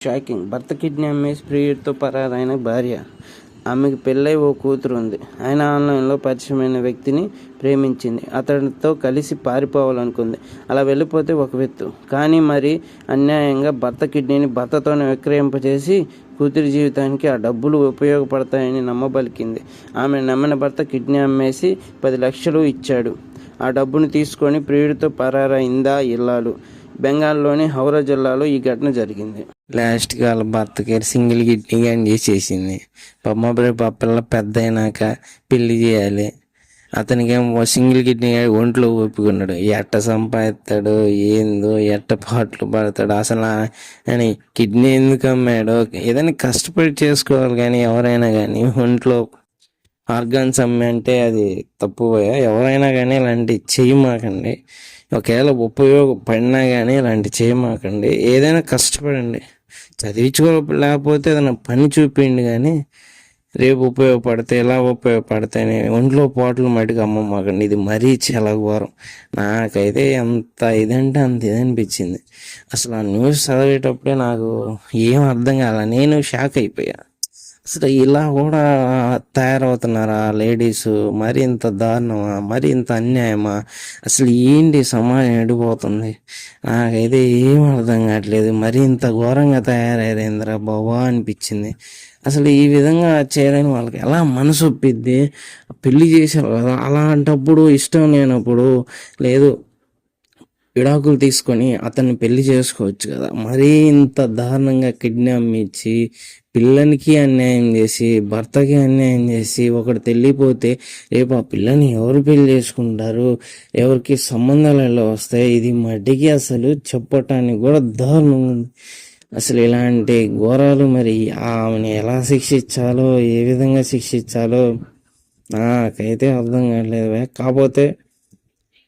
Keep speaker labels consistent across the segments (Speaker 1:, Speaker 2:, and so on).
Speaker 1: Shocking! భర్త kidney అమ్మేసి ప్రియుడితో పరారైన భార్య. ఆమెకు పెళ్ళై ఓ కూతురు ఉంది. అయినా ఆన్లైన్లో పరిచయమైన వ్యక్తిని ప్రేమించింది. అతడితో కలిసి పారిపోవాలనుకుంది. అలా వెళ్ళిపోతే ఒక ఎత్తు. కానీ మరీ అన్యాయంగా భర్త కిడ్నీని భర్తతోనే విక్రయింపచేసి కూతురి జీవితానికి ఆ డబ్బులు ఉపయోగపడతాయని నమ్మబలికింది. ఆమె నమ్మిన భర్త కిడ్నీ అమ్మేసి 10 లక్షలు ఇచ్చాడు. ఆ డబ్బును తీసుకొని ప్రియుడితో పరారైందా ఇల్లాలు. బెంగాల్లోని హౌరా జిల్లాలో ఈ ఘటన జరిగింది.
Speaker 2: లాస్ట్కి వాళ్ళ భర్తకి సింగిల్ కిడ్నీ కానీ చేసేసింది. మా పిల్ల పెద్ద అయినాక పెళ్లి చేయాలి. అతనికేమో సింగిల్ కిడ్నీ ఒంట్లో ఒప్పుకున్నాడు. ఎట్ట సంపాదిస్తాడు ఏందో, ఎట్ట పాటలు పడతాడు అసలు. అని కిడ్నీ ఎందుకు అమ్మాడో ఏదైనా కష్టపడి చేసుకోవాలి. కానీ ఎవరైనా కానీ ఒంట్లో ఆర్గాన్స్ అమ్మే అంటే అది తప్పు. ఎవరైనా కానీ ఇలాంటివి చేయమాకండి. ఒకవేళ ఉపయోగపడినా కానీ ఇలాంటివి చేయమాకండి. ఏదైనా కష్టపడండి. చదివించుకోలేకపోతే ఏదైనా పని చూపించండి. కానీ రేపు ఉపయోగపడితే ఎలా ఉపయోగపడతాయని ఒంట్లో పాటలు మటుకు అమ్మమాకండి. ఇది మరీ చాలా ఘోరం. నాకైతే ఎంత ఇదంటే అంత ఇదనిపించింది. అసలు ఆ న్యూస్ చదివేటప్పుడే నాకు ఏం అర్థం కాల. నేను షాక్ అయిపోయా. అసలు ఇలా కూడా తయారవుతున్నారా లేడీస్? మరి ఇంత దారుణమా? మరి ఇంత అన్యాయమా? అసలు ఏంటి సమాజం ఎడిపోతుంది? నాకైతే ఏం అర్థం కావట్లేదు. మరి ఇంత ఘోరంగా తయారైందిరా బాబా అనిపించింది. అసలు ఈ విధంగా చేయలేని వాళ్ళకి ఎలా మనసు ఒప్పిద్ది? పెళ్లి చేశారు కదా, అలాంటప్పుడు ఇష్టం లేనప్పుడు లేదు విడాకులు తీసుకొని అతన్ని పెళ్లి చేసుకోవచ్చు కదా. మరీ ఇంత దారుణంగా కిడ్నీ అమ్మించి పిల్లనికి అన్యాయం చేసి భర్తకి అన్యాయం చేసి ఒకటి తెలియపోతే రేపు ఆ పిల్లని ఎవరు పెళ్లి చేసుకుంటారు? ఎవరికి సంబంధాలు ఎలా వస్తాయి? ఇది మట్టికి అసలు చెప్పటానికి కూడా దారుణంగా ఉంది. అసలు ఇలాంటి ఘోరాలు మరి ఆమెను ఎలా శిక్షించాలో, ఏ విధంగా శిక్షించాలో నాకైతే అర్థం కావట్లేదు. కాకపోతే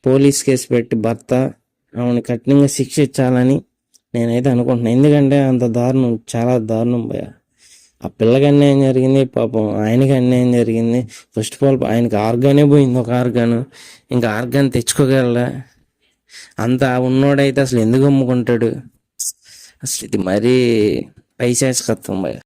Speaker 2: పోలీస్ కేసు పెట్టి భర్త ఆమెను కఠినంగా శిక్షించాలని నేనైతే అనుకుంటున్నాను. ఎందుకంటే అంత దారుణం, చాలా దారుణం భయ. ఆ పిల్లకి అన్యాయం జరిగింది, పాపం ఆయనకి అన్యాయం జరిగింది. ఫస్ట్ ఆఫ్ ఆల్ ఆయనకి ఆర్గానే పోయింది, ఒక ఆర్గాను. ఇంకా ఆర్గాన్ తెచ్చుకోగలరా? అంత ఉన్నోడైతే అసలు ఎందుకు అమ్ముకుంటాడు? అసలు ఇది మరీ పైశాచికత్వం భయ.